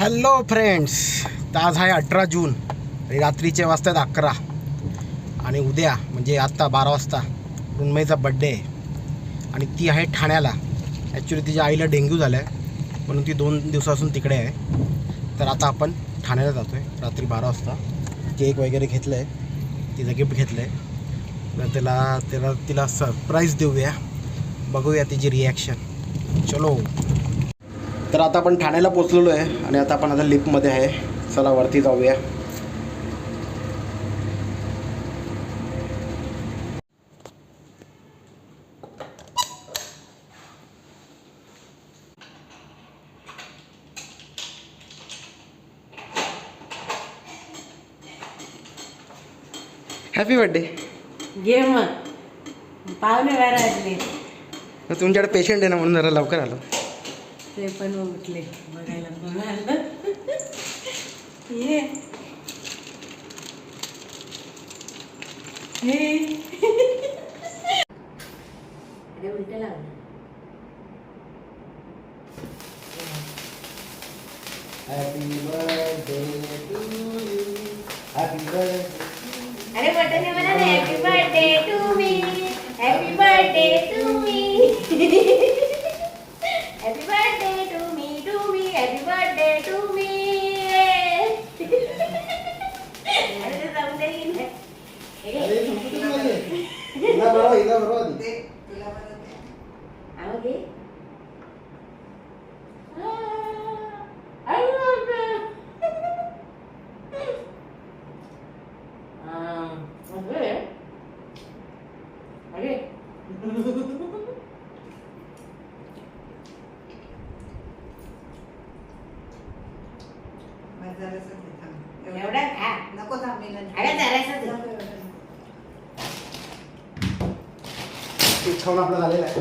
Hello friends, तर आज आहे 18 जून आणि रात्रीचे वाजतात 11 आणि उद्या म्हणजे आत्ता 12 वाजता रुन्मईचा बड्डे आहे आणि ती आहे ठाण्याला. ॲक्च्युली तिच्या आईला डेंग्यू झाला आहे म्हणून ती 2 दिवसापासून तिकडे आहे. तर आता आपण ठाण्याला जातो आहे रात्री 12 वाजता. केक वगैरे घेतलं आहे, तिचं गिफ्ट घेतलं आहे, तर तिला सरप्राईज देऊया, बघूया तिची रिॲक्शन. चलो. तर आता आपण ठाण्याला पोचलेलो आहे आणि आता आपण लिफ्टमध्ये आहे. चला वरती जाऊया. Happy birthday. घे मग, पाहुणे वाजले. तुमच्याकडे पेशंट आहे ना म्हणून जरा लवकर आलो. ते पण उठले बघायला कोण आलं. ये हे अरे उलट लावलं. Happy birthday to you. Happy birthday. अरे बटन म्हणा ना, happy birthday to me, happy birthday to me, happy birthday to me, happy birthday to me. अरे ते जाऊन दे की नाही. आहो घे. एवढा खा नको थांबेल. अरे जरासं ते खाऊन आपलं झालेलं आहे.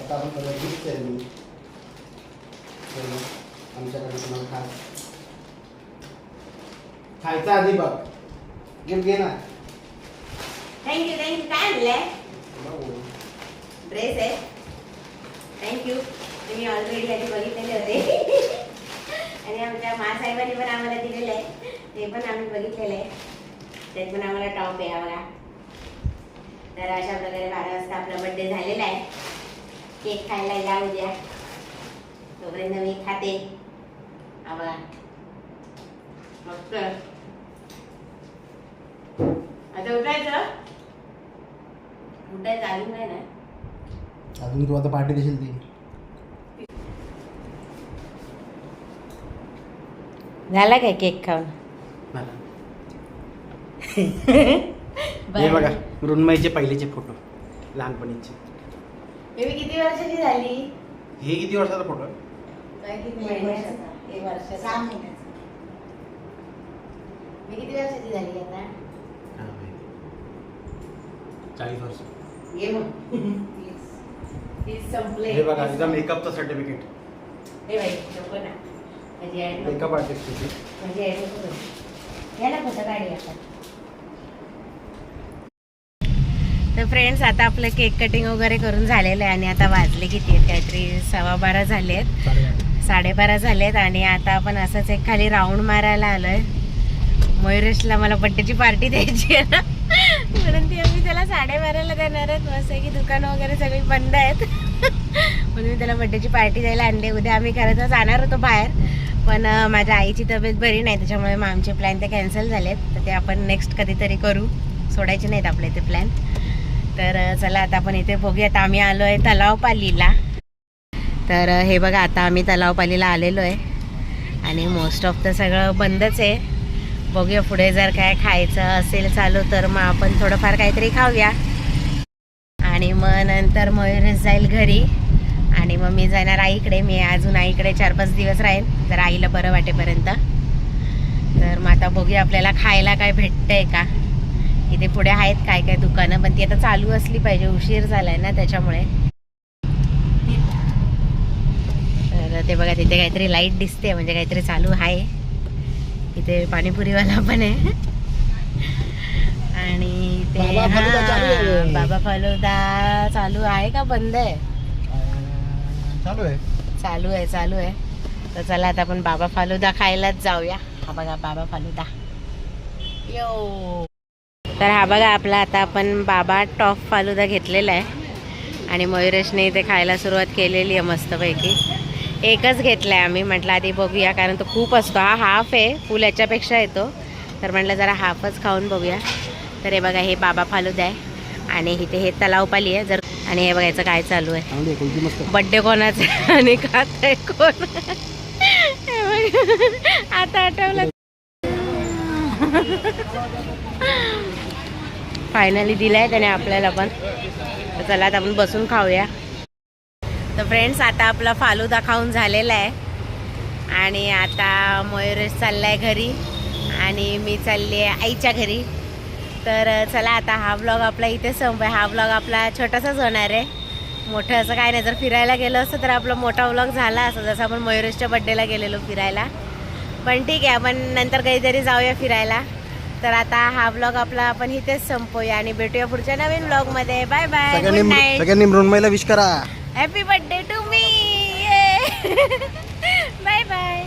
आता आपण सगळं गिफ्ट सेरेमनी आमच्याकडे तुम्हाला खायचा आधी बघ. गिफ्ट घे ना. थँक्यू. काय आणलंय? ड्रेस आहे. थँक्यू. तुम्ही ऑलरेडी आधी बघितलेले होते आणि आमच्या मासाहेबांनी पण आम्हाला दिलेलं आहे, ते पण आम्ही बघितलेलं आहे. ते पण आम्हाला टॉप आहे बघा. तर अशा प्रकारे 12 वाजता आपला बर्थडे झालेला आहे. केक खायला या उद्या, तोपर्यंत मी खाते. बघा मस्त. आता उठायचं अजून नाही ना. अजून तू आता पार्टी देशील ती. झाला काय केक खाऊन? हे बघा रुन्मईचे पहिलेचे फोटो लहानपणीचे. बेबी किती वर्षाची झाली? हे किती वर्षाचा फोटो? काय किती महिन्याचा? 1 वर्षाचा. 6 महिन्याचा. मी किती वर्षाची झाली आता? 40 वर्ष. ये मग. तीच संपले. हे बघा तिचा मेकअपचं सर्टिफिकेट. हे बाई नको ना. माझी ॲड नको. मेकअप आर्टिस्ट होती. माझी ॲड नको. याला फोटो काढूया आपण. तर फ्रेंड्स, आता आपलं केक कटिंग वगैरे करून झालेलं आहे आणि आता वाजले किती आहेत? काहीतरी 12:15 झाले आहेत, 12:30 झाले आहेत. आणि आता आपण असंच एक खाली राऊंड मारायला आलोय. मयुरेशला मला बड्डेची पार्टी द्यायची आहे ना, म्हणून ती आम्ही त्याला 12:30ला देणार आहेत. मस्त की दुकानं वगैरे सगळी बंद आहेत म्हणून मी त्याला बड्डेची पार्टी द्यायला आणले. उद्या आम्ही खरं तर जाणार होतो बाहेर, पण माझ्या आईची तब्येत बरी नाही, त्याच्यामुळे मग आमचे प्लॅन ते कॅन्सल झालेत. तर ते आपण नेक्स्ट कधीतरी करू, सोडायचे नाहीत आपले ते प्लॅन. तर चला आता आपण इथे बघूयात. आम्ही आलो आहे तलावपालीला. तर हे बघा आता आम्ही तलावपालीला आलेलो आहे आणि मोस्ट ऑफ तर सगळं बंदच आहे. बघूया पुढे जर काय खायचं असेल चालू तर मग आपण थोडंफार काहीतरी खाऊया आणि मग नंतर मयुरेश जाईल घरी आणि मग मी जाणार आईकडे. मी अजून आईकडे 4-5 दिवस राहील जर आईला बरं वाटेपर्यंत. तर मग आता बघूया आपल्याला खायला काय भेटतंय का. इथे पुढे आहेत काय काय दुकानं, पण ती आता चालू असली पाहिजे, उशीर झालाय ना त्याच्यामुळे. तर ते बघा तिथे काहीतरी लाईट दिसते, म्हणजे काहीतरी चालू आहे. इथे पाणीपुरीवाला पण आहे आणि ते बाबा फालुदा चालू आहे का बंद आहे? चालू आहे. चालू आहे. तर चला आता आपण बाबा फालुदा खायलाच जाऊया. हा बघा बाबा फालुदा. यो तर हा बघा आपला आता आपण बाबा टॉप फालुदा घेतलेला आहे आणि मयुरेशने इथे खायला सुरुवात केलेली आहे मस्तपैकी. एकच घेतला आहे आम्ही, म्हटलं आधी बघूया कारण तो खूप असतो. हा हाफ आहे, फुल याच्यापेक्षा येतो, तर म्हटलं जरा हाफच खाऊन बघूया. तर हे बघा हे बाबा फालुदा आहे आणि इथे हे तलावपाली आहे जर. आणि हे बघायचं काय चालू आहे, बड्डे कोणाचा आणि खात आहे कोण. हे बघ, आता आठवलं. फायनली दिलाय त्याने आपल्याला पण. तर चला आता आपण बसून खाऊया. तर फ्रेंड्स आता आपला फालुदा खाऊन झालेला आहे आणि आता मयुरेश चाललाय घरी आणि मी चालली आहे आईच्या घरी. तर चला आता हा व्लॉग आपला इथे संपला. हा व्लॉग आपला छोटासाच होणार आहे, मोठं असं काय नाही. जर फिरायला गेलो असतं तर आपला मोठा व्लॉग झाला असं, जसं आपण मयुरेशच्या बड्डेला गेलेलो फिरायला. पण ठीक आहे, आपण नंतर कधीतरी जाऊया फिरायला. तर आता हा व्लॉग आपला आपण इथेच संपवूया आणि भेटूया पुढच्या नवीन व्लॉगमध्ये. Bye bye, good night. सगळ्यांनी मृण्मयीला विश करा. Happy birthday to me. Bye bye.